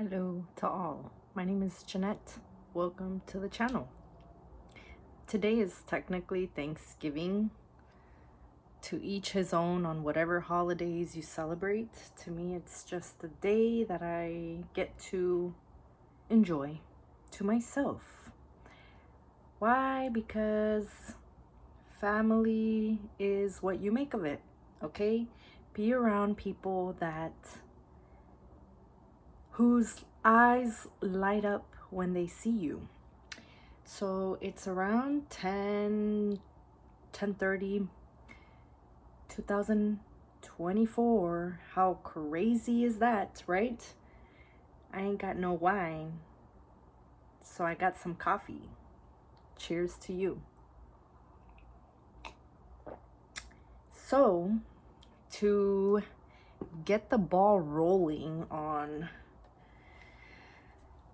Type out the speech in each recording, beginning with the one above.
Hello to all. My name is Jeanette. Welcome to the channel. Today is technically Thanksgiving. To each his own on whatever holidays you celebrate. To me, it's just a day that I get to enjoy to myself. Why? Because family is what you make of it, okay? Be around people whose eyes light up when they see you. So it's around 10:30, 2024. How crazy is that, right? I ain't got no wine, so I got some coffee. Cheers to you. So, to get the ball rolling on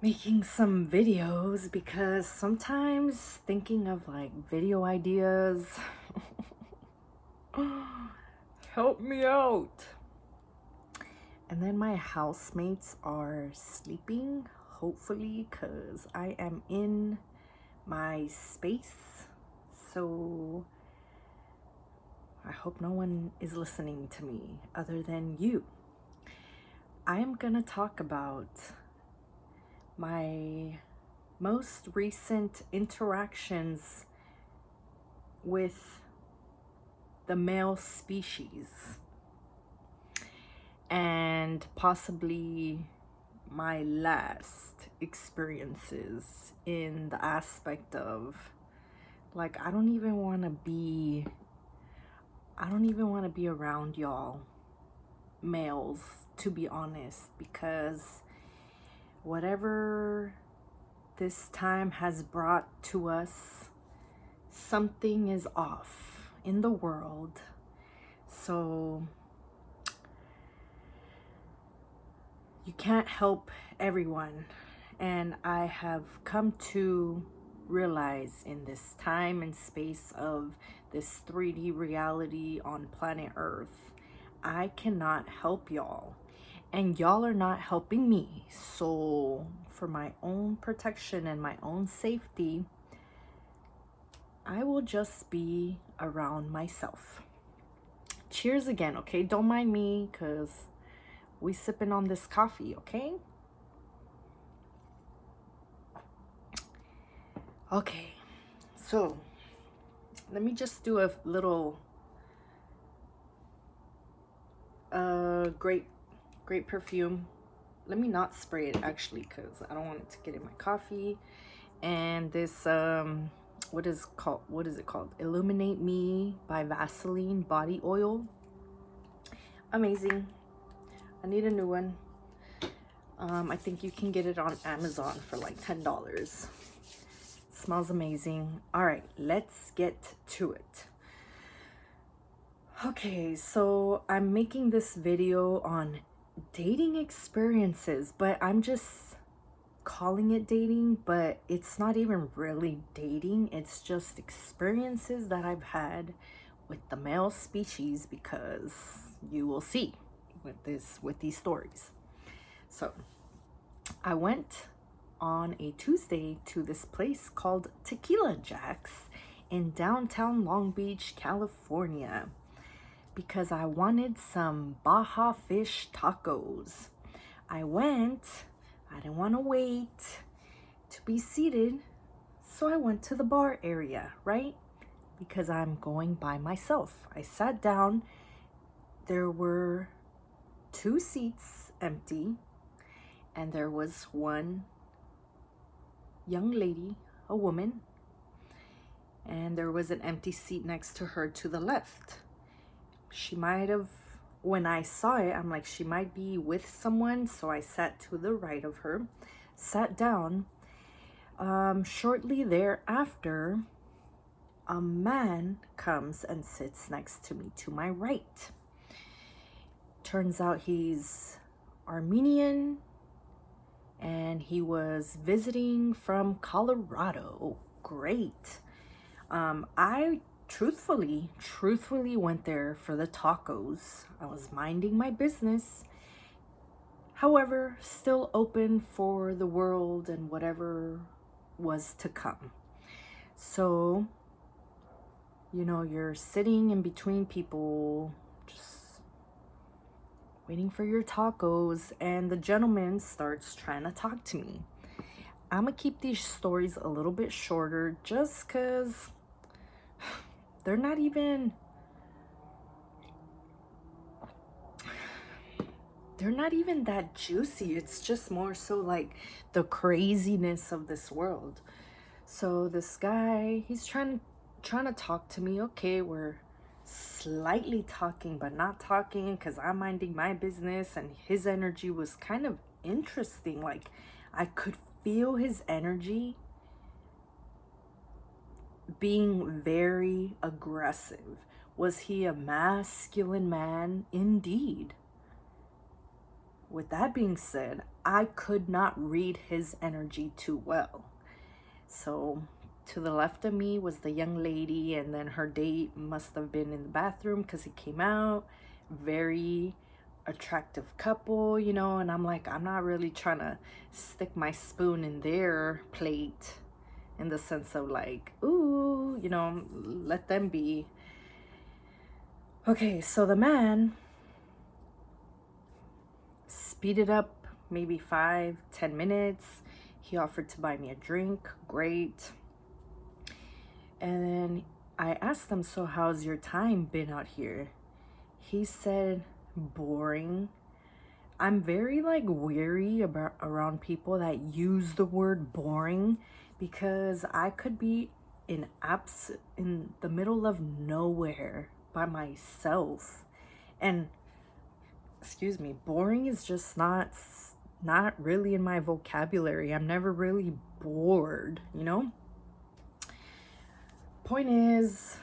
making some videos, because sometimes thinking of like video ideas help me out, and then my housemates are sleeping, hopefully, because I am in my space, so I hope no one is listening to me other than you. I am gonna talk about my most recent interactions with the male species, and possibly my last experiences in the aspect of, like, I don't even want to be around y'all males, to be honest, because whatever this time has brought to us, something is off in the world. So you can't help everyone. And I have come to realize in this time and space of this 3D reality on planet Earth, I cannot help y'all. And y'all are not helping me. So for my own protection and my own safety, I will just be around myself. Cheers again, okay? Don't mind me, because we sipping on this coffee, okay? Okay, so let me just do a little great perfume. Let me not spray it, actually, because I don't want it to get in my coffee. And this what is it called? Illuminate Me by Vaseline body oil. Amazing. I need a new one. I think you can get it on Amazon for like $10. Smells amazing. All right, let's get to it. Okay, so I'm making this video on dating experiences, but I'm just calling it dating, but it's not even really dating. It's just experiences that I've had with the male species, because you will see with these stories. So I went on a Tuesday to this place called Tequila Jack's in downtown Long Beach, California, because I wanted some Baja fish tacos. I didn't want to wait to be seated, so I went to the bar area, right? Because I'm going by myself. I sat down. There were 2 seats empty, and there was one young lady, a woman, and there was an empty seat next to her to the left. She might have, when I saw it, I'm like, she might be with someone, so I sat to the right of her, sat down. Shortly thereafter, a man comes and sits next to me to my right. Turns out he's Armenian, and he was visiting from Colorado. Great. I truthfully went there for the tacos. I was minding my business. However, still open for the world and whatever was to come. So, you're sitting in between people, just waiting for your tacos, and the gentleman starts trying to talk to me. I'm gonna keep these stories a little bit shorter just because they're not even that juicy. It's just more so like the craziness of this world. So this guy, he's trying to talk to me. Okay, we're slightly talking but not talking because I'm minding my business, and his energy was kind of interesting. Like, I could feel his energy being very aggressive. Was he a masculine man? Indeed. With that being said, I could not read his energy too well. So to the left of me was the young lady, and then her date must have been in the bathroom because he came out. Very attractive couple, and I'm like, I'm not really trying to stick my spoon in their plate in the sense of like, ooh, let them be. Okay, so the man speeded up maybe 5-10 minutes. He offered to buy me a drink. Great. And then I asked him, so how's your time been out here? He said, boring. I'm very like weary around people that use the word boring, because I could be in the middle of nowhere by myself, and excuse me, boring is just not really in my vocabulary. I'm never really bored, Point is,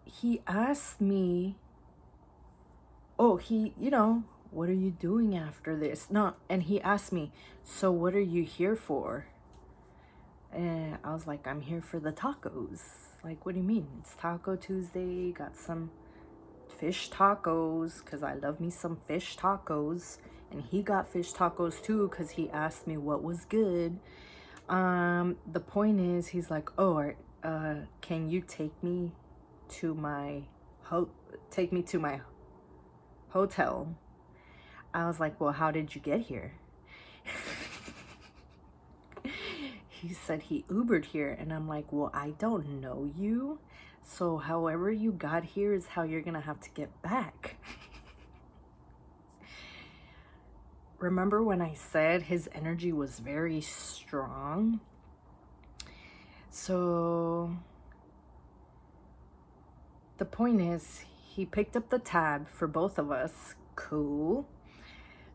he asked me, what are you doing after this? No, and he asked me, so what are you here for? And I was like, I'm here for the tacos. Like, what do you mean? It's Taco Tuesday. Got some fish tacos because I love me some fish tacos. And he got fish tacos too because he asked me what was good. The point is, he's like, oh, can you take me to my hotel? I was like, well, how did you get here? He said he Ubered here, and I'm like, well, I don't know you, so however you got here is how you're gonna have to get back. Remember when I said his energy was very strong? So the point is, he picked up the tab for both of us. Cool.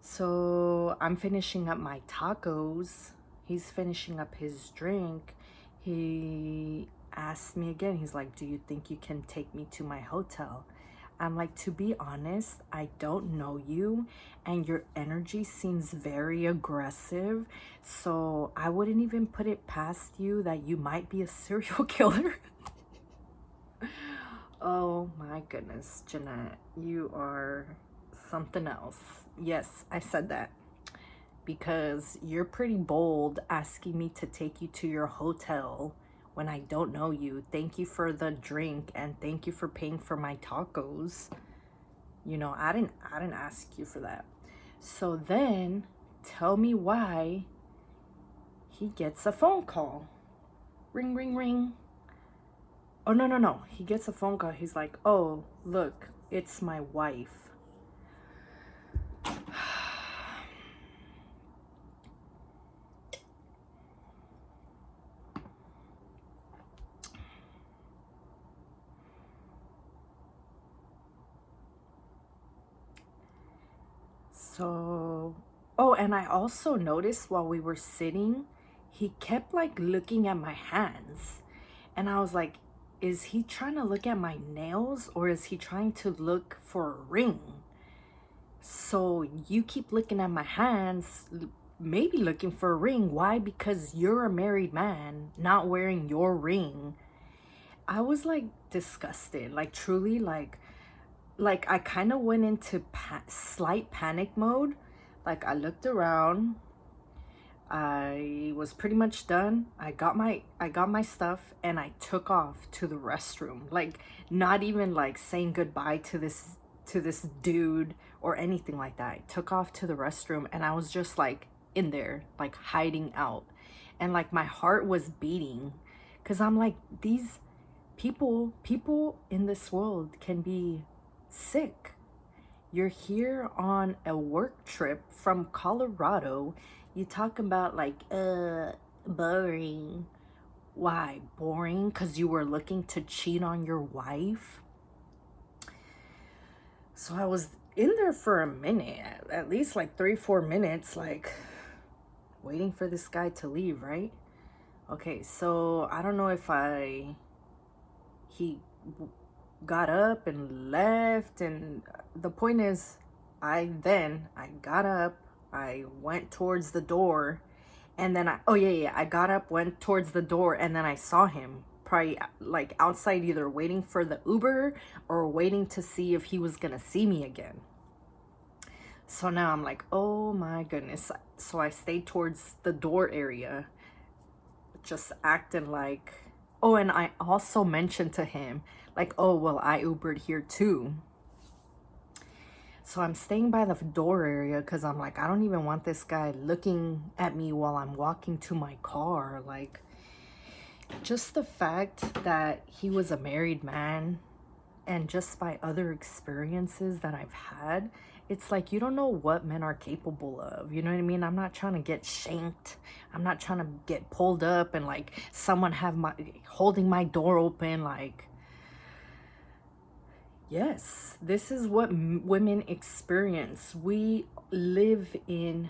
So I'm finishing up my tacos. He's finishing up his drink. He asked me again. He's like, do you think you can take me to my hotel? I'm like, to be honest, I don't know you, and your energy seems very aggressive. So I wouldn't even put it past you that you might be a serial killer. Oh my goodness, Jeanette, you are something else. Yes, I said that because you're pretty bold asking me to take you to your hotel when I don't know you. Thank you for the drink and thank you for paying for my tacos. I didn't ask you for that. So then tell me why he gets a phone call. Ring, ring, ring. Oh, no. He gets a phone call. He's like, oh, look, it's my wife. So, oh, and I also noticed while we were sitting, he kept like looking at my hands. And I was like, is he trying to look at my nails or is he trying to look for a ring? So you keep looking at my hands, maybe looking for a ring. Why? Because you're a married man not wearing your ring. I was like disgusted, like truly, like like I kind of went into slight panic mode. Like I looked around, I was pretty much done. I got my stuff and I took off to the restroom. Like not even like saying goodbye to this dude or anything like that. I took off to the restroom and I was just like in there, like hiding out. And like my heart was beating cuz I'm like these people in this world can be sick. You're here on a work trip from Colorado. You talk about like, boring. Why? Boring? Because you were looking to cheat on your wife? So I was in there for a minute, at least like 3, 4 minutes, like waiting for this guy to leave, right? Okay, so I don't know if he got up and left, and the point is I got up, I went towards the door, and then I got up, went towards the door, and then I saw him probably like outside, either waiting for the Uber or waiting to see if he was gonna see me again. So now I'm like, oh my goodness. So I stayed towards the door area, just acting like, oh, and I also mentioned to him, like, oh, well, I Ubered here too. So I'm staying by the door area because I'm like, I don't even want this guy looking at me while I'm walking to my car. Like, just the fact that he was a married man, and just by other experiences that I've had, it's like you don't know what men are capable of. You know what I mean? I'm not trying to get shanked. I'm not trying to get pulled up and like someone have my holding my door open. Like, yes, this is what women experience. We don't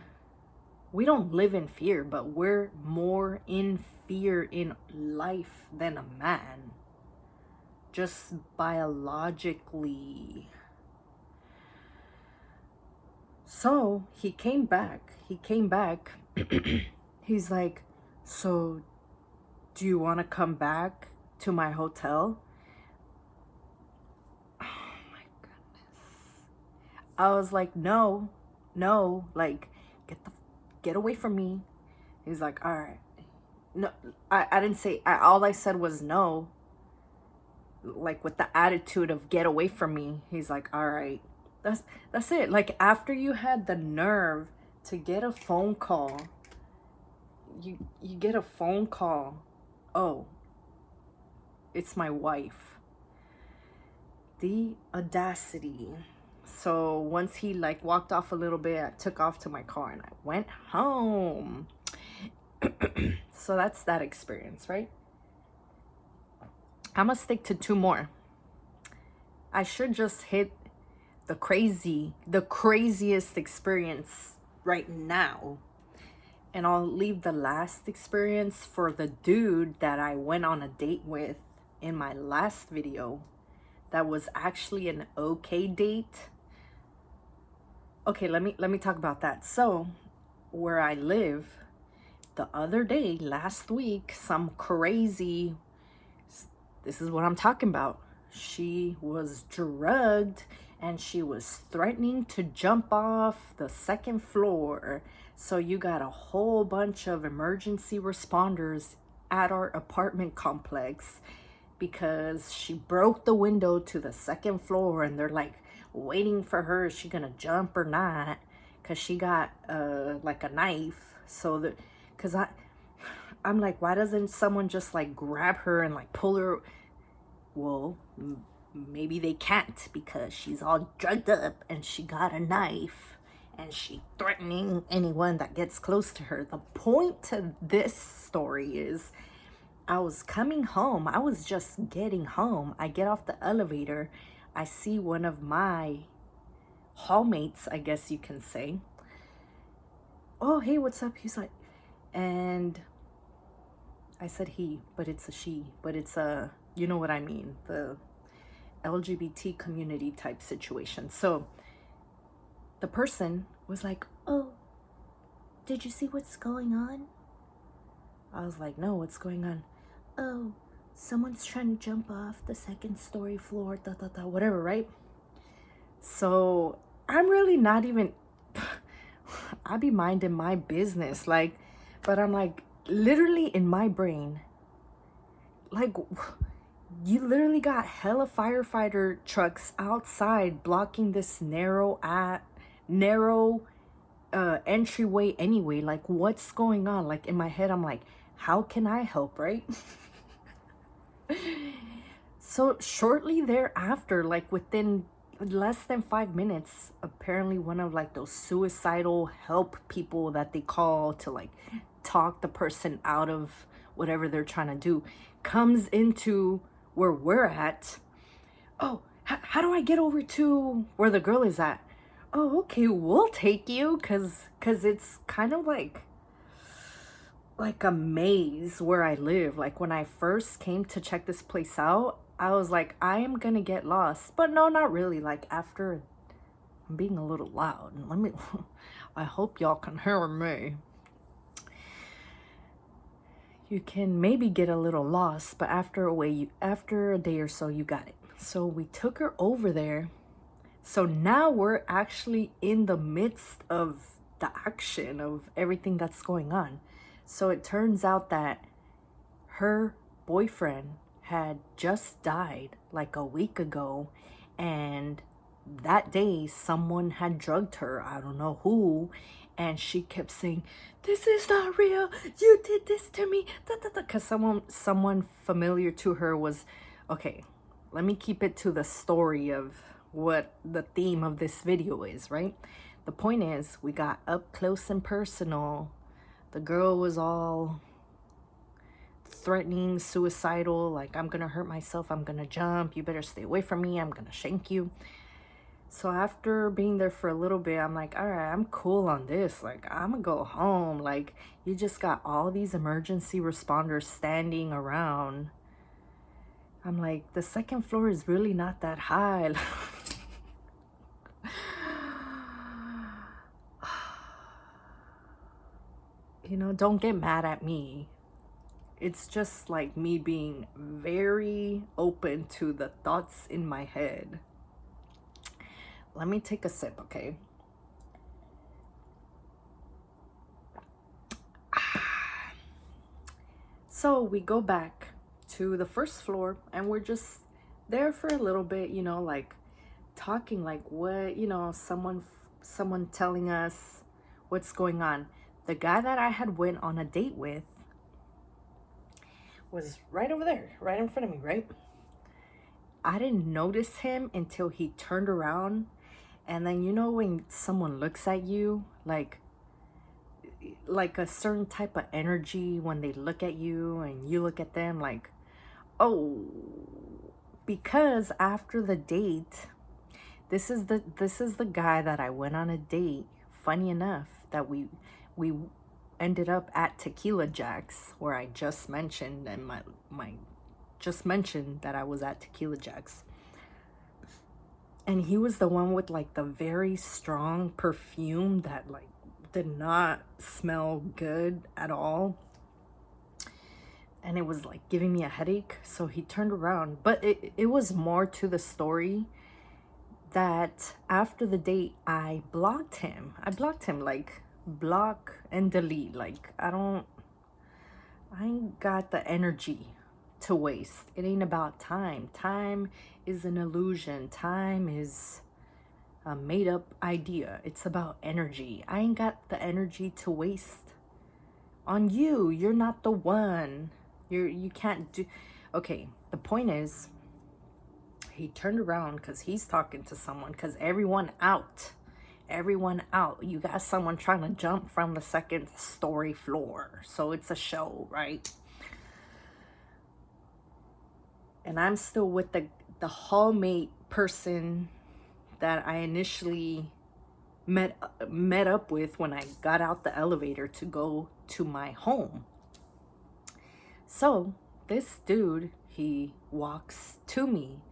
live in fear, but we're more in fear in life than a man. Just biologically. So he came back. He's like, so do you want to come back to my hotel? Oh my goodness. I was like, no, like, get away from me. He's like, all right. No, I didn't say, all I said was no. Like with the attitude of get away from me. He's like, all right. That's it. Like after you had the nerve to get a phone call, you get a phone call. Oh, it's my wife. The audacity. So once he like walked off a little bit, I took off to my car and I went home. So that's that experience, right? I'm gonna stick to 2 more. I should just hit the craziest experience right now. And I'll leave the last experience for the dude that I went on a date with in my last video. That was actually an okay date. Okay, let me talk about that. So, where I live, the other day, last week, some crazy, this is what I'm talking about. She was drugged and she was threatening to jump off the 2nd floor. So you got a whole bunch of emergency responders at our apartment complex because she broke the window to the 2nd floor, and they're like waiting for her. Is she gonna jump or not? Because she got like a knife. So that, because I'm like, why doesn't someone just like grab her and like pull her? Well, maybe they can't because she's all drugged up and she got a knife and she threatening anyone that gets close to her. The point to this story is I was coming home. I was just getting home. I get off the elevator. I see one of my hallmates, I guess you can say. Oh, hey, what's up? He's like, and I said he, but it's a she, but it's a, you know what I mean, the LGBT community type situation. So the person was like, oh, did you see what's going on? I was like, no, what's going on? Oh, someone's trying to jump off the 2nd story floor, whatever, right? So I'm really not even, I be minding my business. Like, but I'm like, literally in my brain, like, you literally got hella firefighter trucks outside blocking this narrow entryway anyway. Like, what's going on? Like, in my head, I'm like, how can I help, right? So shortly thereafter, like within less than 5 minutes, apparently one of like those suicidal help people that they call to like talk the person out of whatever they're trying to do comes into where we're at. Oh, how do I get over to where the girl is at? Oh, okay, we'll take you, cause it's kind of like a maze where I live. Like when I first came to check this place out, I was like, I am gonna get lost. But no, not really. Like after, I'm being a little loud. Let me, I hope y'all can hear me. You can maybe get a little lost, but after a day or so, you got it. So we took her over there. So now we're actually in the midst of the action of everything that's going on. So it turns out that her boyfriend had just died like a week ago, and that day someone had drugged her. I don't know who, and she kept saying, "This is not real. You did this to me." Because someone familiar to her was okay. Let me keep it to the story of what the theme of this video is, right? The point is, we got up close and personal. The girl was all threatening, suicidal, like, I'm gonna hurt myself, I'm gonna jump, you better stay away from me, I'm gonna shank you. So after being there for a little bit, I'm like, all right, I'm cool on this. Like, I'm gonna go home. Like, you just got all these emergency responders standing around. I'm like, the second floor is really not that high. You know, don't get mad at me. It's just like me being very open to the thoughts in my head. Let me take a sip, okay? So we go back to the first floor and we're just there for a little bit, you know, like talking, like what, you know, someone telling us what's going on. The guy that I had went on a date with was right over there, right in front of me, right? I didn't notice him until he turned around. And then, you know, when someone looks at you, like a certain type of energy when they look at you and you look at them, like, oh, because after the date, this is the guy that I went on a date. Funny enough that we ended up at Tequila Jack's, where I just mentioned, and my just mentioned that I was at Tequila Jack's. And he was the one with like the very strong perfume that like did not smell good at all. And it was like giving me a headache. So he turned around. But it was more to the story that after the date, I blocked him. I blocked him, like block and delete. Like, I ain't got the energy to waste. It ain't about time. Time is an illusion. Time is a made up idea. It's about energy. I ain't got the energy to waste on you. You're not the one. You can't do. Okay, the point is, he turned around because he's talking to someone, because everyone out. You got someone trying to jump from the second story floor. So it's a show, right? And I'm still with the hallmate person that I initially met up with when I got out the elevator to go to my home. So this dude, he walks to me.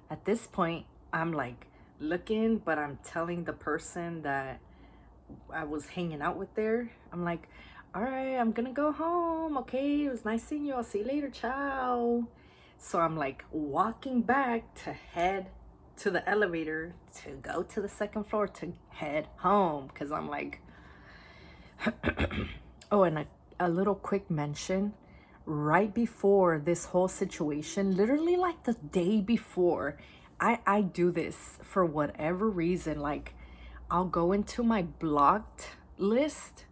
At this point, I'm like looking, but I'm telling the person that I was hanging out with there, I'm like, all right, I'm gonna go home. Okay, it was nice seeing you. I'll see you later. Ciao. So I'm like walking back to head to the elevator to go to the second floor to head home, because I'm like, oh, and a little quick mention. Right before this whole situation, literally like the day before, I do this for whatever reason. Like, I'll go into my blocked list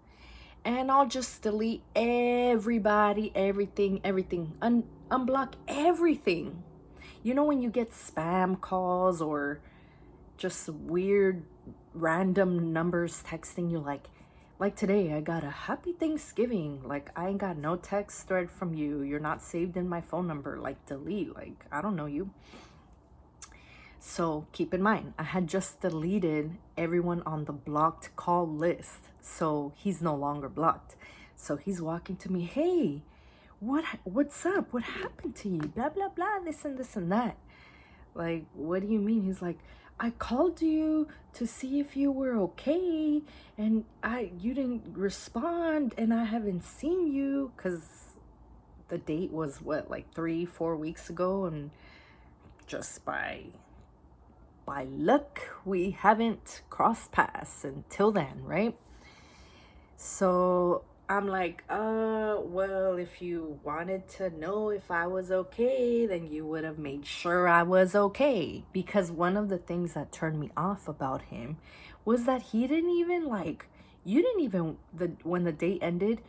and I'll just delete everybody, everything, unblock everything. You know, when you get spam calls or just weird random numbers texting you, like today I got a happy Thanksgiving, like I ain't got no text thread from you, you're not saved in my phone number, like delete, like I don't know you. So keep in mind, I had just deleted everyone on the blocked call list, so he's no longer blocked. So he's walking to me, hey, what's up, what happened to you, blah blah blah, this and that. Like, what do you mean? He's like, I called you to see if you were okay, and you didn't respond, and I haven't seen you, because the date was what, like 3-4 weeks ago, and just by luck we haven't crossed paths until then, right? So I'm like, well, if you wanted to know if I was okay, then you would have made sure I was okay. Because one of the things that turned me off about him was that he didn't even when the date ended,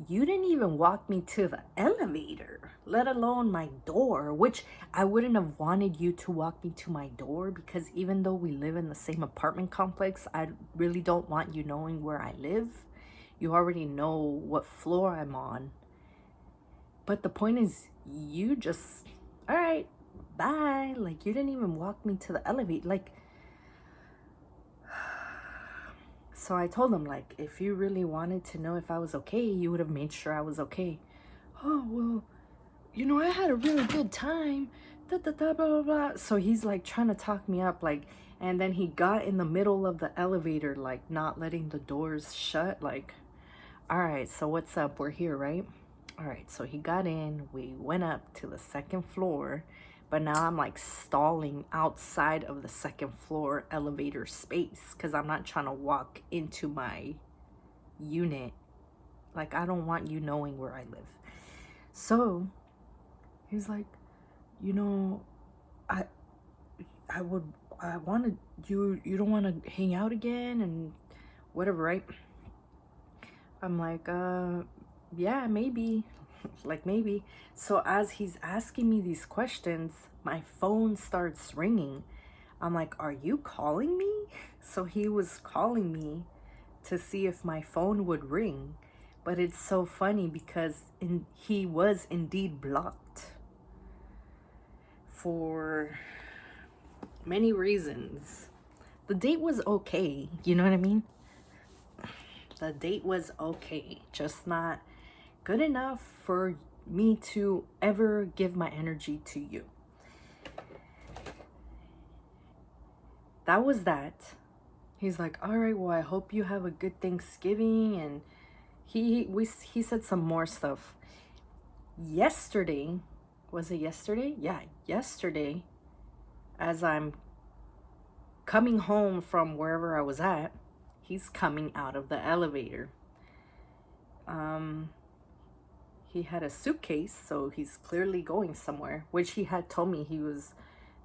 you didn't even walk me to the elevator, let alone my door, which I wouldn't have wanted you to walk me to my door, because even though we live in the same apartment complex, I really don't want you knowing where I live. You already know what floor I'm on. But the point is, you just, all right, bye. Like, you didn't even walk me to the elevator. Like, so I told him, like, if you really wanted to know if I was okay, you would have made sure I was okay. Oh, well, you know, I had a really good time. Da, da, da, blah, blah, blah. So he's like trying to talk me up, like, and then he got in the middle of the elevator, like not letting the doors shut. Like, all right, so what's up? We're here, right? All right, so he got in, we went up to the second floor, but now I'm like stalling outside of the second floor elevator space because I'm not trying to walk into my unit. Like, I don't want you knowing where I live. So he's like, you know, I wanted you don't want to hang out again and whatever, right? I'm like, yeah, maybe. Like, maybe. So as he's asking me these questions, my phone starts ringing. I'm like, are you calling me? So he was calling me to see if my phone would ring. But it's so funny because he was indeed blocked for many reasons. The date was okay, you know what I mean? The date was okay, just not good enough for me to ever give my energy to you. That was that. He's like, all right, well, I hope you have a good Thanksgiving. And he said some more stuff. Yesterday, was it yesterday? Yeah, yesterday, as I'm coming home from wherever I was at, he's coming out of the elevator. He had a suitcase, so he's clearly going somewhere, which he had told me he was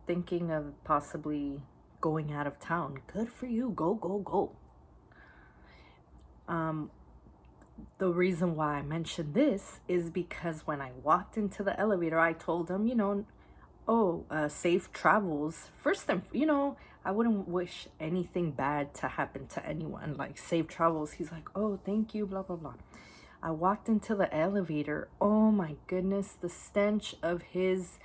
thinking of possibly going out of town. Good for you. Go, go, go. The reason why I mentioned this is because when I walked into the elevator, I told him, you know, safe travels. First, I wouldn't wish anything bad to happen to anyone. Like, safe travels. He's like, oh, thank you, blah, blah, blah. I walked into the elevator. Oh my goodness, the stench of his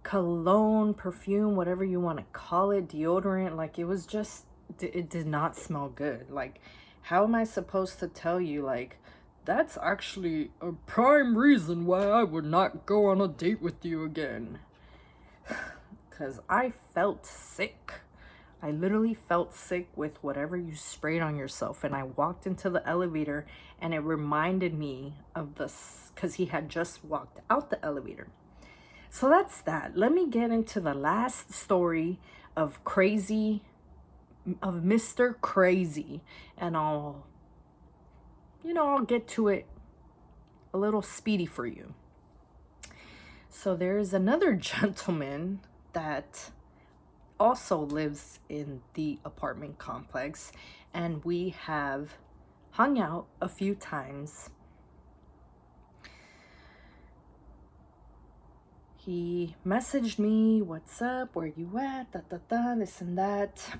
cologne, perfume, whatever you want to call it, deodorant, like it was just, it did not smell good. Like, how am I supposed to tell you, like, that's actually a prime reason why I would not go on a date with you again? Because I felt sick. I literally felt sick with whatever you sprayed on yourself. And I walked into the elevator and it reminded me of this, because he had just walked out the elevator. So that's that. Let me get into the last story of Mr. Crazy, and I'll get to it a little speedy for you. So there's another gentleman that also lives in the apartment complex, and we have hung out a few times. He messaged me, "What's up? Where you at? This and that."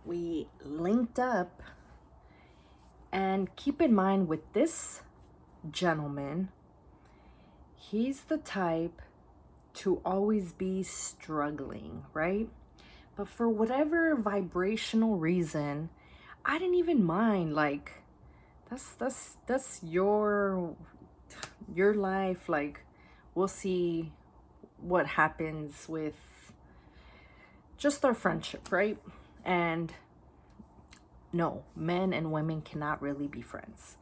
We linked up, and keep in mind with this gentleman, he's the type to always be struggling, right? But for whatever vibrational reason, I didn't even mind. Like, that's your life. Like, we'll see what happens with just our friendship, right? And no, men and women cannot really be friends.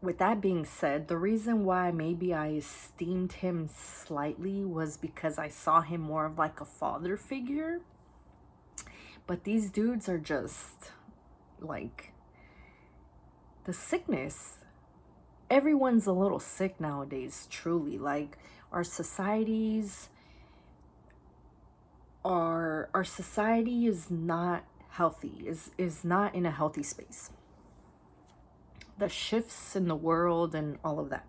With that being said, the reason why maybe I esteemed him slightly was because I saw him more of like a father figure. But these dudes are just like the sickness. Everyone's a little sick nowadays, truly. Like, our society is not healthy, is not in a healthy space. The shifts in the world and all of that.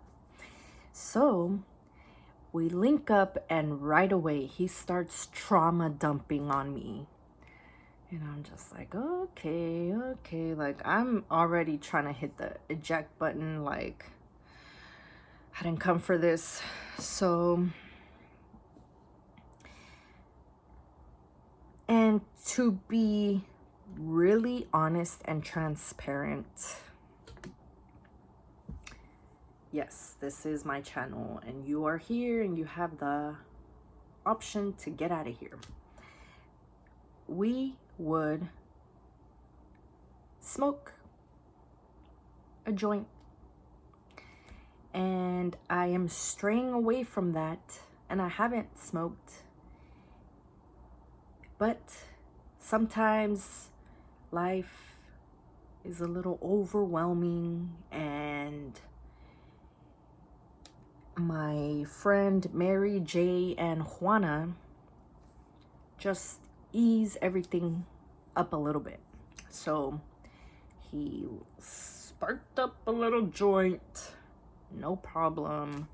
So we link up, and right away he starts trauma dumping on me. And I'm just like, okay. Like, I'm already trying to hit the eject button. Like, I didn't come for this. So, and to be really honest and transparent, yes, this is my channel, and you are here, and you have the option to get out of here. We would smoke a joint, and I am straying away from that, and I haven't smoked. But sometimes life is a little overwhelming, and my friend Mary J and Juana just ease everything up a little bit. So he sparked up a little joint, no problem.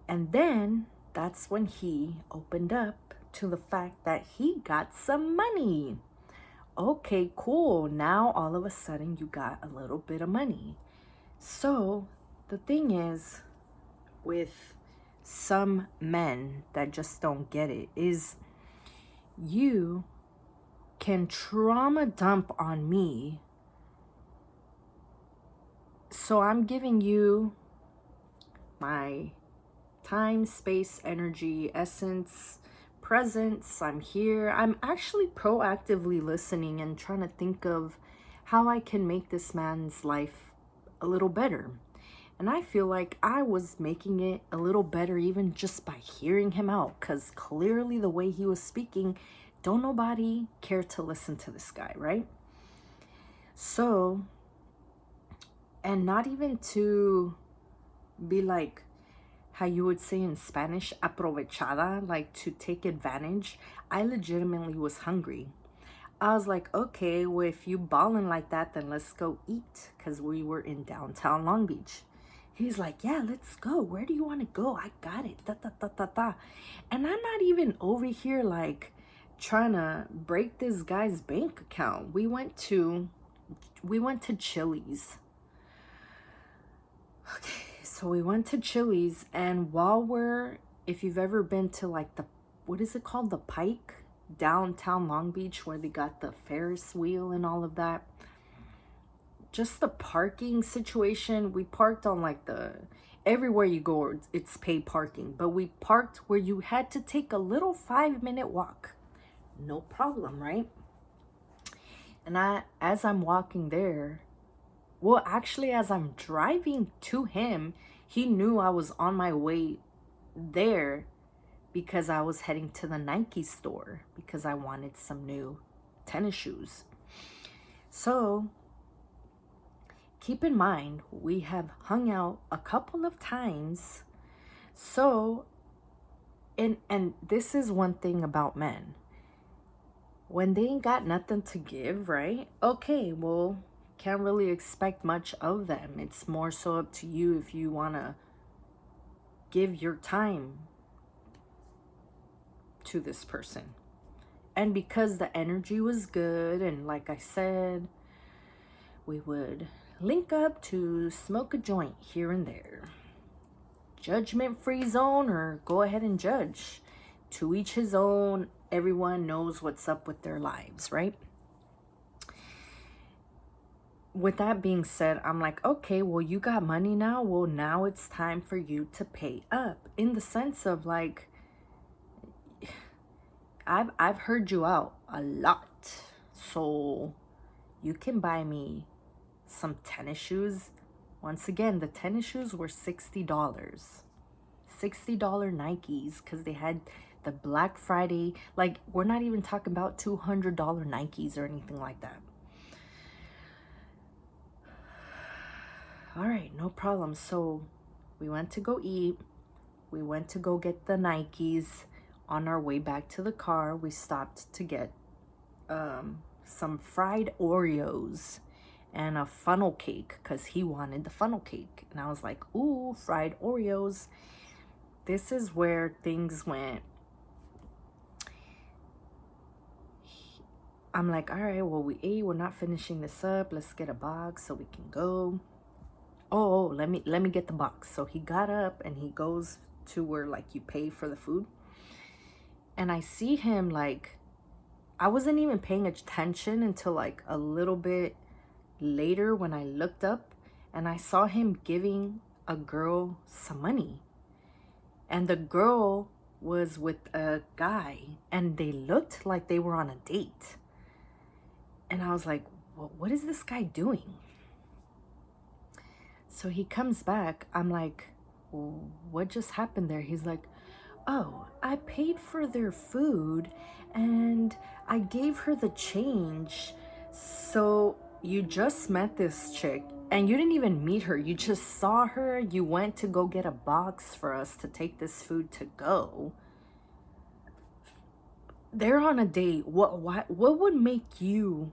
And then that's when he opened up to the fact that he got some money. Okay, cool. Now all of a sudden you got a little bit of money. So the thing is, with some men that just don't get it, is you can trauma dump on me. So I'm giving you my time, space, energy, essence, presence. I'm here. I'm actually proactively listening and trying to think of how I can make this man's life a little better. And I feel like I was making it a little better even just by hearing him out, because clearly the way he was speaking, don't nobody care to listen to this guy, right? So, and not even to be like how you would say in Spanish, aprovechada, like to take advantage. I legitimately was hungry. I was like, okay, well, if you balling like that, then let's go eat, because we were in downtown Long Beach. He's like, yeah, let's go. Where do you want to go? I got it. And I'm not even over here like trying to break this guy's bank account. We went to Chili's. Okay, so we went to Chili's, and if you've ever been to like what is it called? The Pike, downtown Long Beach, where they got the Ferris wheel and all of that. Just the parking situation, we parked on like everywhere you go, it's paid parking, but we parked where you had to take a little 5-minute walk. No problem, right? And as I'm walking there, well, actually, as I'm driving to him, He knew I was on my way there because I was heading to the Nike store because I wanted some new tennis shoes. So keep in mind, we have hung out a couple of times. So, and this is one thing about men. When they ain't got nothing to give, right? Okay, well, can't really expect much of them. It's more so up to you if you want to give your time to this person. And because the energy was good, and like I said, we would link up to smoke a joint here and there. Judgment-free zone, or go ahead and judge. To each his own. Everyone knows what's up with their lives, right? With that being said, I'm like, okay, well, you got money now. Well, now it's time for you to pay up. In the sense of like, I've heard you out a lot. So you can buy me some tennis shoes. Once again, the tennis shoes were $60. $60 Nikes, because they had the Black Friday. Like, we're not even talking about $200 Nikes or anything like that. All right, no problem. So we went to go eat. We went to go get the Nikes. On our way back to the car, we stopped to get some fried Oreos and a funnel cake, because he wanted the funnel cake. And I was like, ooh, fried Oreos. This is where things went. I'm like, all right, well, we ate. We're not finishing this up. Let's get a box so we can go. Oh, let me get the box. So he got up and he goes to where like you pay for the food. And I see him like, I wasn't even paying attention until like a little bit later when I looked up, and I saw him giving a girl some money. And the girl was with a guy, and they looked like they were on a date. And I was like, well, what is this guy doing? So he comes back. I'm like, well, what just happened there? He's like, oh, I paid for their food and I gave her the change. So you just met this chick and you didn't even meet her. You just saw her. You went to go get a box for us to take this food to go. They're on a date. What would make you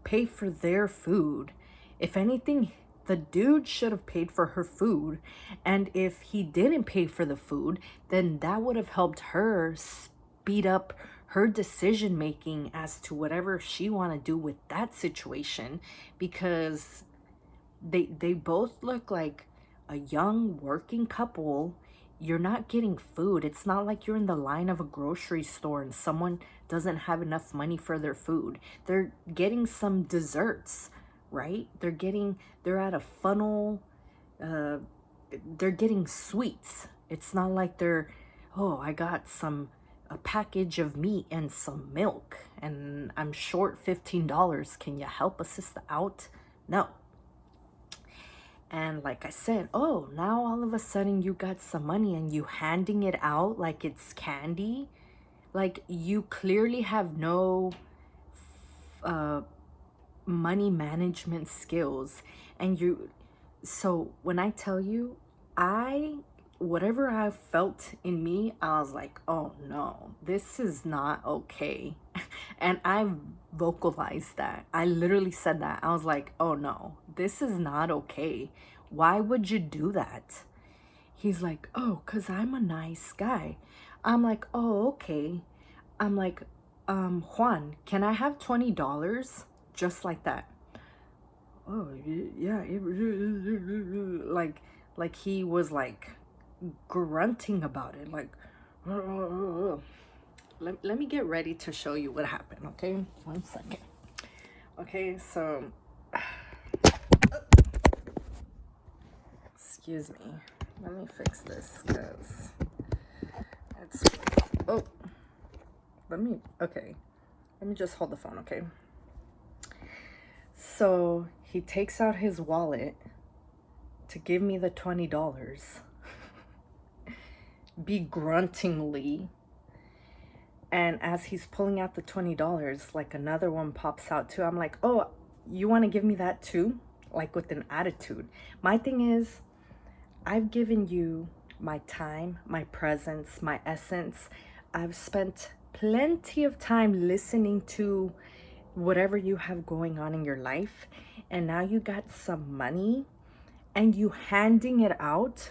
pay for their food? If anything, the dude should have paid for her food. And if he didn't pay for the food, then that would have helped her speed up her decision making as to whatever she want to do with that situation, because they both look like a young working couple. You're not getting food. It's not like you're in the line of a grocery store and someone doesn't have enough money for their food. They're getting some desserts, right? They're at a funnel. They're getting sweets. It's not like they're, oh, I got a package of meat and some milk and I'm short $15. Can you help a sister out? No. And like I said, oh, now all of a sudden you got some money and you handing it out like it's candy. Like, you clearly have no money management skills. And so when I tell you, whatever I felt in me, I was like, oh no, this is not okay. And I vocalized that. I literally said that. I was like, oh no, this is not okay. Why would you do that? He's like, oh, because I'm a nice guy. I'm like, oh, okay. I'm like, Juan, can I have $20? Just like that. Oh, yeah. Like he was like grunting about it. Like, let me get ready to show you what happened, okay? 1 second. Okay, so excuse me. Let me fix this because it's, oh, okay. Let me just hold the phone, okay? So he takes out his wallet to give me the $20 begruntingly. And as he's pulling out the $20, like another one pops out too. I'm like, oh, you want to give me that too? Like with an attitude. My thing is, I've given you my time, my presence, my essence. I've spent plenty of time listening to whatever you have going on in your life. And now you got some money and you handing it out.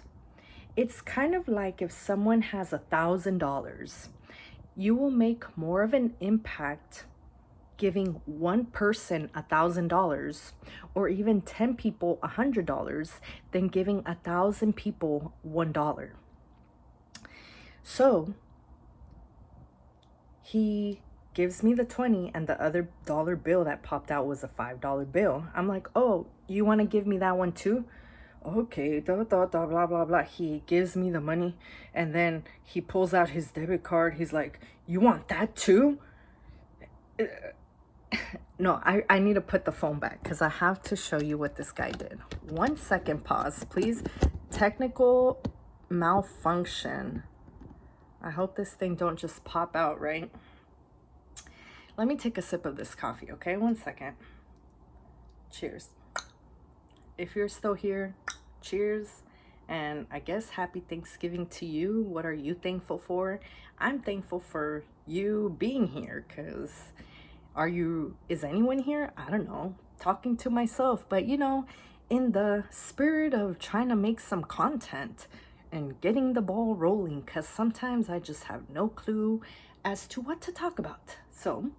It's kind of like if someone has $1,000, you will make more of an impact giving one person $1,000 or even 10 people $100 than giving 1,000 people $1. So he gives me the 20 and the other dollar bill that popped out was a $5 bill. I'm like, oh, you want to give me that one too? Okay, blah, blah, blah, blah. He gives me the money and then he pulls out his debit card. He's like, you want that too? No, I need to put the phone back because I have to show you what this guy did. 1 second, pause, please. Technical malfunction. I hope this thing don't just pop out, right? Let me take a sip of this coffee, okay? 1 second. Cheers. If you're still here, cheers. And I guess happy Thanksgiving to you. What are you thankful for? I'm thankful for you being here because is anyone here? I don't know. Talking to myself, but you know, in the spirit of trying to make some content and getting the ball rolling because sometimes I just have no clue as to what to talk about. So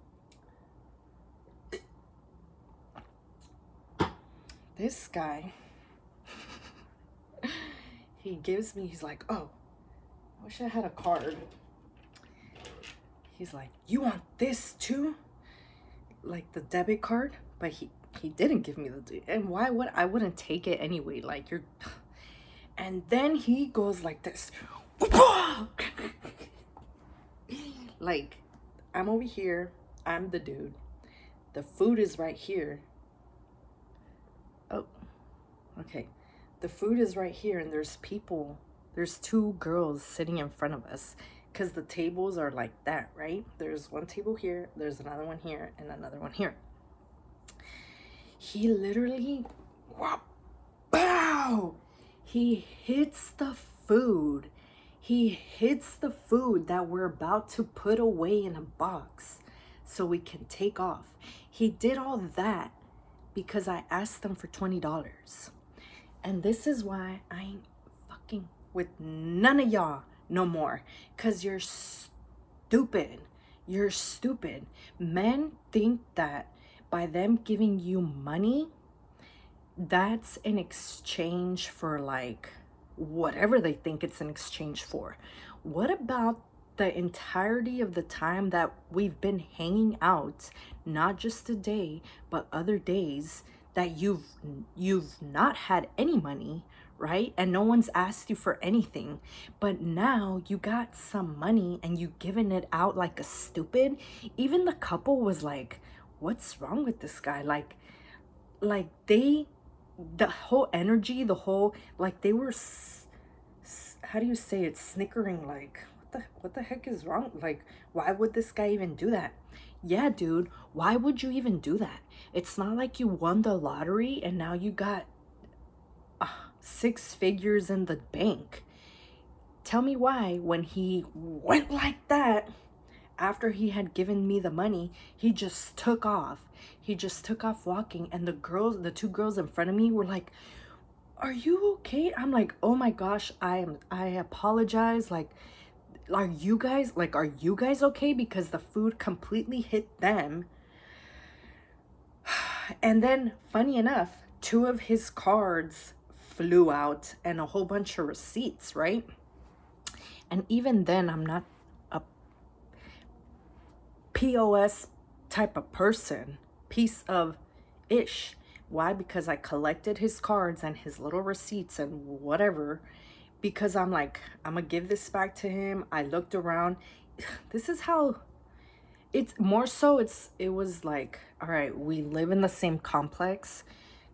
this guy, he's like, oh, I wish I had a card. He's like, you want this too? Like the debit card? But he didn't give me and why would I wouldn't take it anyway? Like and then he goes like this. Like, I'm over here, I'm the dude. The food is right here. Oh, okay. The food is right here and there's 2 girls sitting in front of us because the tables are like that, right? There's one table here, there's another one here, and another one here. He literally, wow, he hits the food. He hits the food that we're about to put away in a box so we can take off. He did all that because I asked them for $20. And this is why I ain't fucking with none of y'all no more. Because you're stupid. You're stupid. Men think that by them giving you money, that's in exchange for like whatever they think it's in exchange for. What about the entirety of the time that we've been hanging out, not just today, but other days that you've not had any money, right? And no one's asked you for anything, but now you got some money and you giving it out like a stupid. Even the couple was like, what's wrong with this guy? Like the whole energy, like they were, how do you say it? Snickering, like, what the heck is wrong? Like, why would this guy even do that? Yeah, dude, why would you even do that? It's not like you won the lottery and now you got 6 figures in the bank. Tell me why when he went like that, after he had given me the money, he just took off. He just took off walking, and the 2 girls in front of me were like, are you okay? I'm like, oh my gosh, I apologize. Like, are you guys okay? Because the food completely hit them. And then, funny enough, 2 of his cards flew out and a whole bunch of receipts, right? And even then, I'm not a POS type of person, piece of ish. Why? Because I collected his cards and his little receipts and whatever, because I'm like, I'm gonna give this back to him. I looked around. This is how it's more so. It was like, all right, we live in the same complex.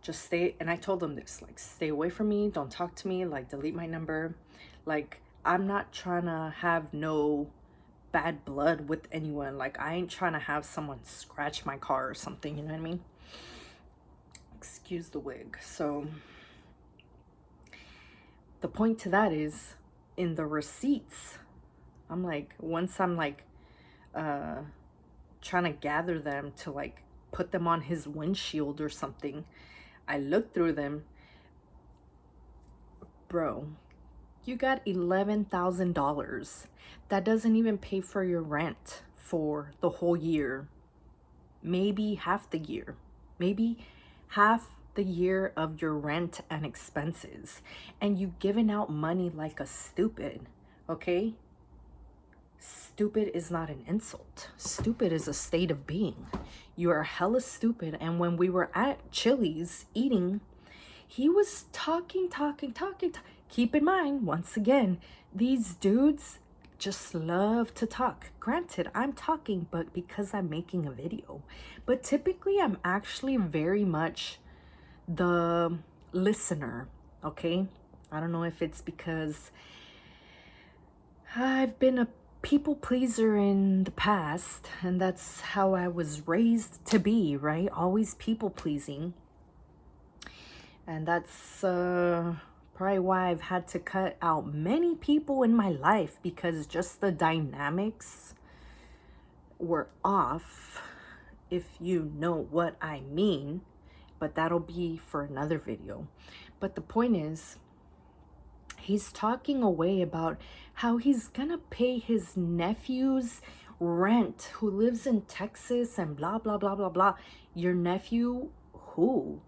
just stay. And I told him this, like, stay away from me, don't talk to me, like, delete my number. Like, I'm not trying to have no bad blood with anyone. Like, I ain't trying to have someone scratch my car or something, you know what I mean? Excuse the wig. So the point to that is, in the receipts, I'm like, once I'm like trying to gather them to like put them on his windshield or something, I looked through them. Bro, you got $11,000. That doesn't even pay for your rent for the whole year. Maybe half the year. Maybe half the year of your rent and expenses. And you giving out money like a stupid, okay? Stupid is not an insult. Stupid is a state of being. You are hella stupid. And when we were at Chili's eating, he was talking. Keep in mind, once again, these dudes just love to talk. Granted, I'm talking, but because I'm making a video. But typically, I'm actually very much the listener, okay? I don't know if it's because I've been a people pleaser in the past, and that's how I was raised to be, right? Always people pleasing. And that's probably why I've had to cut out many people in my life, because just the dynamics were off, if you know what I mean. But that'll be for another video. But the point is, he's talking away about how he's gonna pay his nephew's rent who lives in Texas and blah, blah, blah, blah, blah. Your nephew who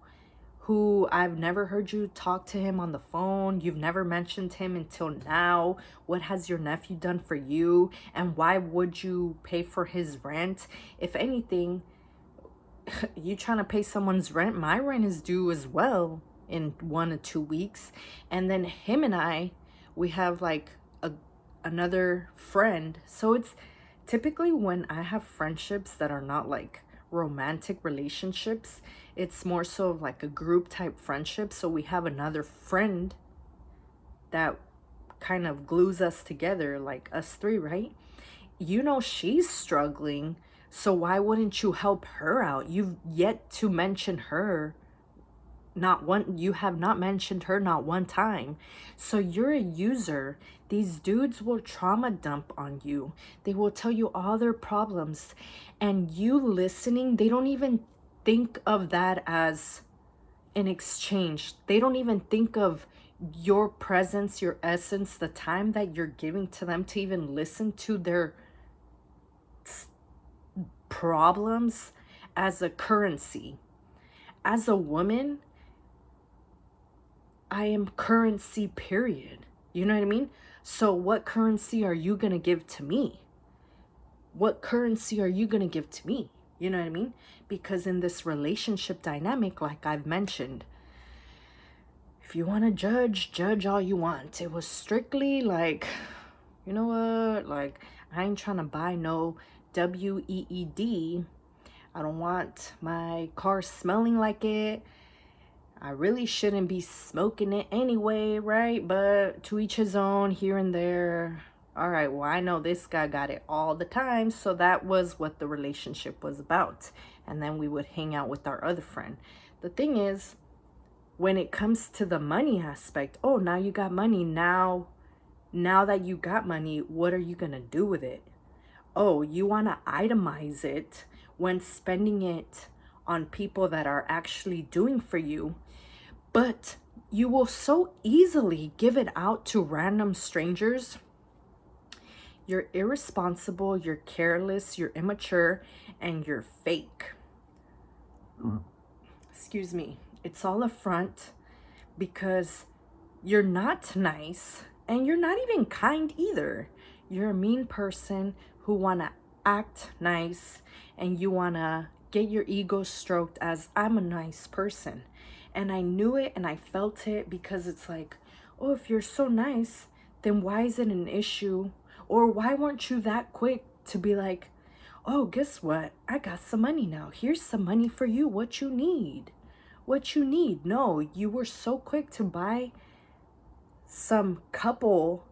I've never heard you talk to him on the phone. You've never mentioned him until now. What has your nephew done for you? And why would you pay for his rent? If anything, you trying to pay someone's rent, my rent is due as well in 1 or 2 weeks. And then him and I, we have like another friend. So it's typically when I have friendships that are not like romantic relationships, it's more so like a group type friendship. So we have another friend that kind of glues us together, like us three, right? You know, she's struggling, so why wouldn't you help her out? You've yet to mention her. You have not mentioned her not one time. So you're a user. These dudes will trauma dump on you. They will tell you all their problems, and you listening, they don't even think of that as an exchange. They don't even think of your presence, your essence, the time that you're giving to them to even listen to their problems as a currency. As a woman, I am currency, period. You know what I mean? So what currency are you going to give to me? What currency are you going to give to me? You know what I mean? Because in this relationship dynamic, like I've mentioned, if you want to judge all you want. It was strictly like, you know what? Like, I ain't trying to buy no WEED. I don't want my car smelling like it. I really shouldn't be smoking it anyway, right? But to each his own, here and there. All right, well, I know this guy got it all the time. So that was what the relationship was about. And then we would hang out with our other friend. The thing is, when it comes to the money aspect, oh, now you got money. Now that you got money, what are you going to do with it? Oh, you want to itemize it when spending it on people that are actually doing for you. But you will so easily give it out to random strangers. You're irresponsible, you're careless, you're immature, and you're fake. Excuse me. It's all a front, because you're not nice and you're not even kind either. You're a mean person who want to act nice, and you want to get your ego stroked as I'm a nice person. And I knew it and I felt it, because it's like, oh, if you're so nice, then why is it an issue? Or why weren't you that quick to be like, oh, guess what? I got some money now. Here's some money for you, what you need. what you need. No, you were so quick to buy some couple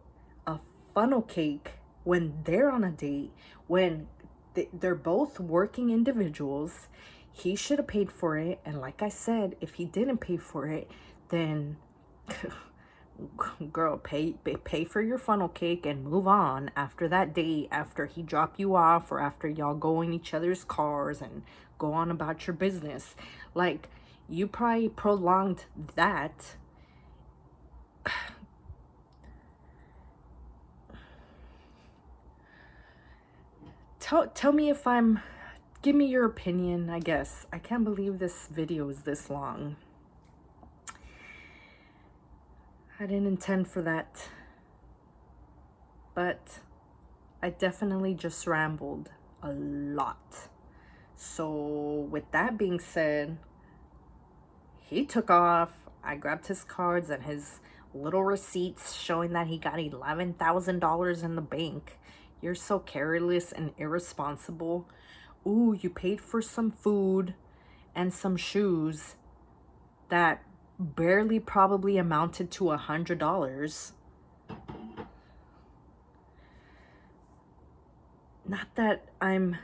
a funnel cake when they're on a date, when they're both working individuals. He should have paid for it. And like I said, if he didn't pay for it, then girl, pay for your funnel cake and move on after that date, after he dropped you off, or after y'all go in each other's cars and go on about your business. Like, you probably prolonged that. Tell me if I'm, give me your opinion, I guess. I can't believe this video is this long. I didn't intend for that, but I definitely just rambled a lot. So with that being said, he took off. I grabbed his cards and his little receipts showing that he got $11,000 in the bank. You're so careless and irresponsible. Ooh, you paid for some food and some shoes that barely probably amounted to $100. Not that I'm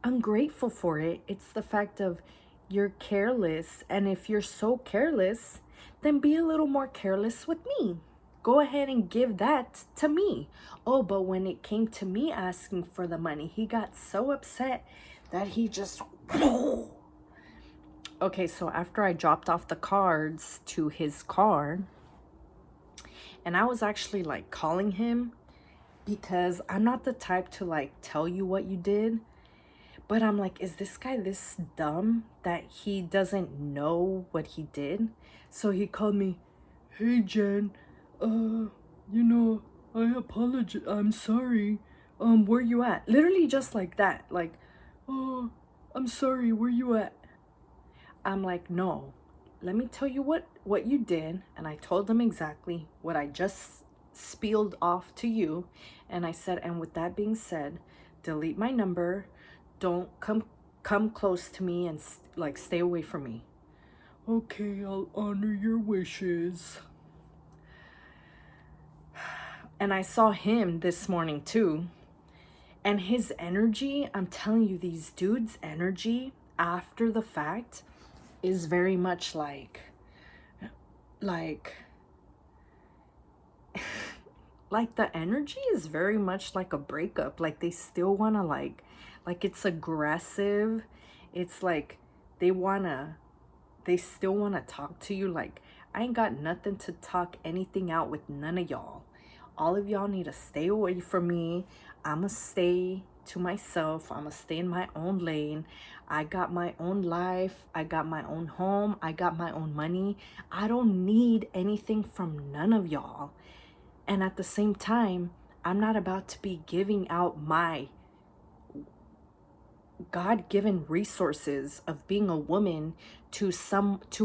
ungrateful for it. It's the fact of you're careless. And if you're so careless, then be a little more careless with me. Go ahead and give that to me. Oh, but when it came to me asking for the money, he got so upset that he just... Okay, so after I dropped off the cards to his car, and I was actually like calling him, because I'm not the type to like tell you what you did, but I'm like, is this guy this dumb that he doesn't know what he did? So he called me, hey Jen, you know, I apologize, I'm sorry, where you at? Literally just like that, like, oh, I'm sorry, where you at? I'm like, no, let me tell you what you did. And I told him exactly what I just spieled off to you. And I said, and with that being said, delete my number, don't come close to me, and like stay away from me. Okay, I'll honor your wishes. And I saw him this morning too, and his energy, I'm telling you, these dudes' energy after the fact is very much like the energy is very much like a breakup. Like they still want to like it's aggressive. It's like they still want to talk to you. Like, I ain't got nothing to talk anything out with none of y'all. All of y'all need to stay away from me. I'ma stay to myself. I'ma stay in my own lane. I got my own life. I got my own home. I got my own money. I don't need anything from none of y'all. And at the same time, I'm not about to be giving out my God-given resources of being a woman to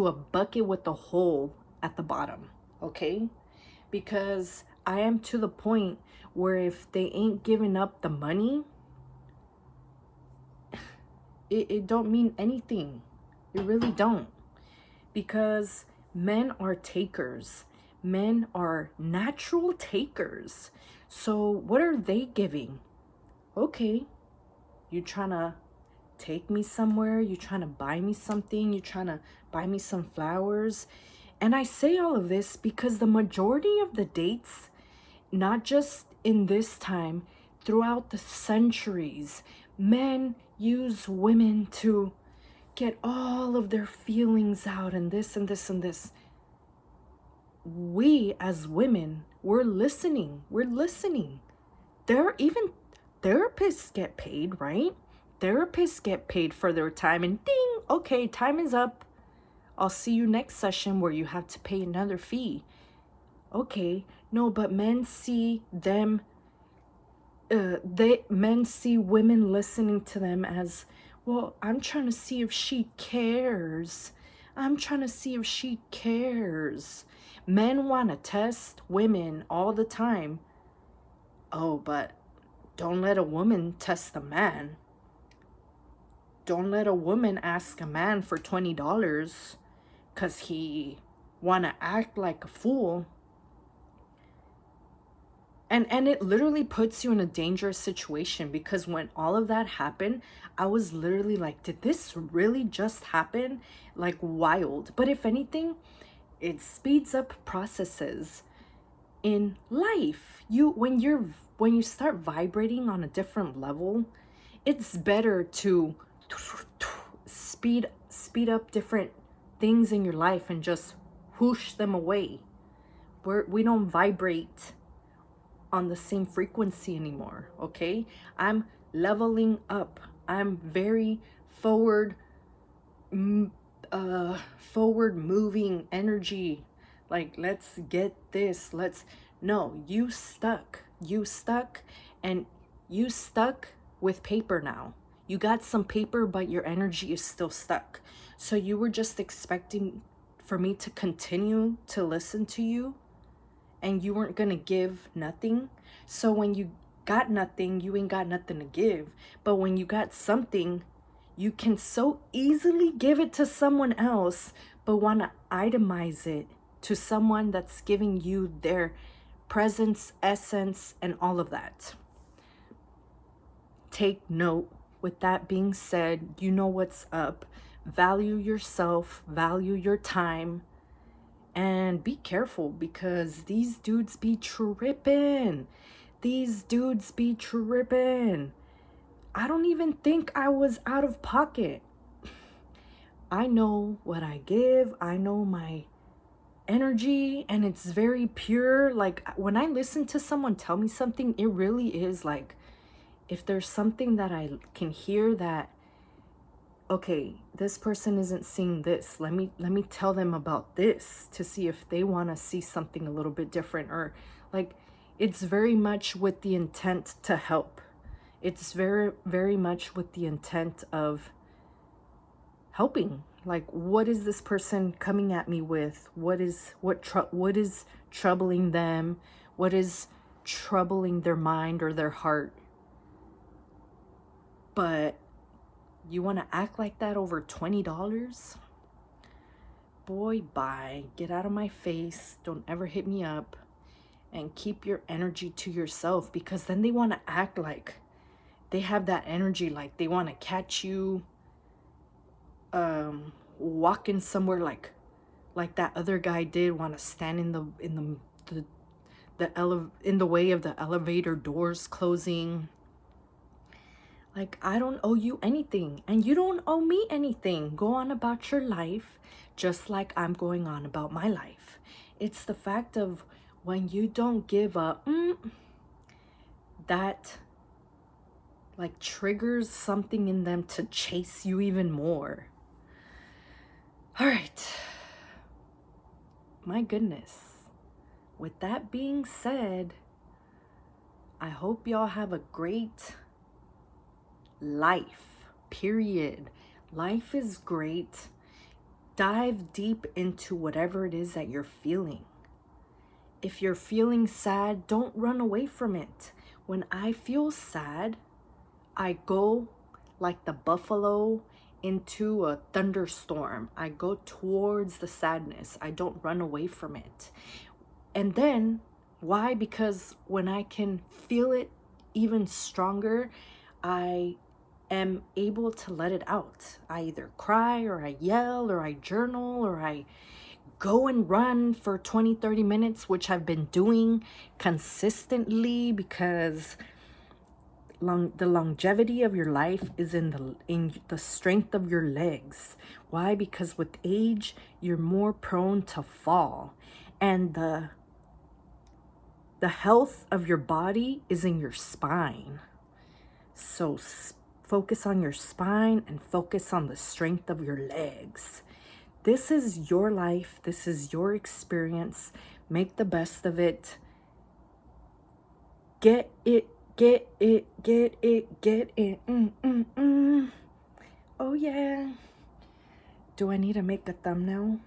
a bucket with a hole at the bottom, okay? Because I am to the point where if they ain't giving up the money, it don't mean anything. It really don't. Because men are takers. Men are natural takers. So what are they giving? Okay, you trying to take me somewhere, you trying to buy me something, you trying to buy me some flowers. And I say all of this because the majority of the dates, not just in this time, throughout the centuries, men use women to get all of their feelings out, and this and this and this. We as women, we're listening. Even therapists get paid, right? Therapists get paid for their time, and ding, okay, time is up. I'll see you next session where you have to pay another fee. Okay, no, but men see them, men see women listening to them as, well, I'm trying to see if she cares. I'm trying to see if she cares. Men want to test women all the time. Oh, but don't let a woman test a man. don't let a woman ask a man for $20 because he want to act like a fool. And it literally puts you in a dangerous situation, because when all of that happened, I was literally like, did this really just happen? Like, wild. But if anything, it speeds up processes in life. When you start vibrating on a different level, it's better to speed up different things in your life and just whoosh them away. We don't vibrate on the same frequency anymore, okay? I'm leveling up. I'm very forward moving energy. Like, let's get this. No, you stuck. And you stuck with paper now. You got some paper, but your energy is still stuck. So you were just expecting for me to continue to listen to you, and you weren't gonna give nothing. So when you got nothing, you ain't got nothing to give. But when you got something, you can so easily give it to someone else, but want to itemize it to someone that's giving you their presence, essence, and all of that. Take note. With that being said, you know what's up. Value yourself, value your time, and be careful, because these dudes be tripping. I don't even think I was out of pocket. I know what I give. I know my energy, and it's very pure. Like, when I listen to someone tell me something, it really is like, if there's something that I can hear that, okay, this person isn't seeing this, let me tell them about this to see if they want to see something a little bit different. Or like, it's very much with the intent to help. It's very much with the intent of helping. Like, what is this person coming at me with? What is troubling them? What is troubling their mind or their heart? But you want to act like that over $20? Boy, bye. Get out of my face. Don't ever hit me up. And keep your energy to yourself, because then they want to act like they have that energy, like they want to catch you walking somewhere, like that other guy did, want to stand in the way of the elevator doors closing. Like, I don't owe you anything, and you don't owe me anything. Go on about your life, just like I'm going on about my life. It's the fact of, when you don't give up, that like triggers something in them to chase you even more. All right. My goodness. With that being said, I hope y'all have a great life, period. Life is great. Dive deep into whatever it is that you're feeling. If you're feeling sad, don't run away from it. When I feel sad, I go like the buffalo into a thunderstorm. I go towards the sadness. I don't run away from it. And then, why? Because when I can feel it even stronger, I am able to let it out. I either cry, or I yell, or I journal, or I go and run for 20-30 minutes, which I've been doing consistently, because the longevity of your life is in the strength of your legs. Why? Because with age, you're more prone to fall, and the health of your body is in your spine. So focus on your spine and focus on the strength of your legs. This is your life. This is your experience. Make the best of it. Get it. Oh, yeah. Do I need to make a thumbnail?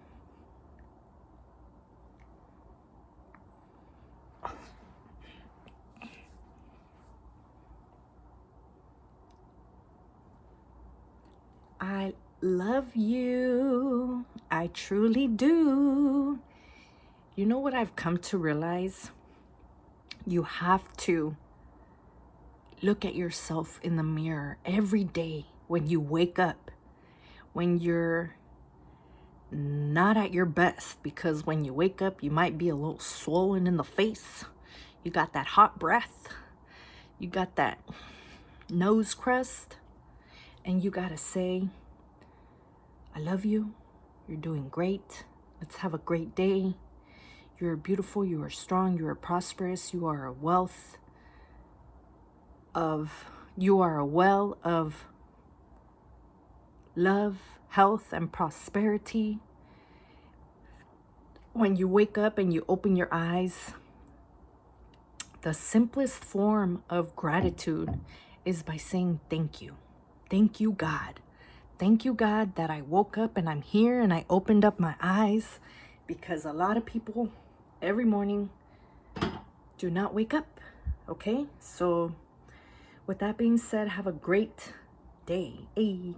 I love you. I truly do. You know what I've come to realize? You have to look at yourself in the mirror every day when you wake up, when you're not at your best, because when you wake up, you might be a little swollen in the face. You got that hot breath. You got that nose crust. And you gotta say, I love you. You're doing great. Let's have a great day. You're beautiful. You are strong. You are prosperous. You are a wealth of, you are a well of love, health, and prosperity. When you wake up and you open your eyes, the simplest form of gratitude is by saying thank you. Thank you, God. Thank you, God, that I woke up and I'm here and I opened up my eyes, because a lot of people every morning do not wake up. Okay? So with that being said, have a great day. Hey.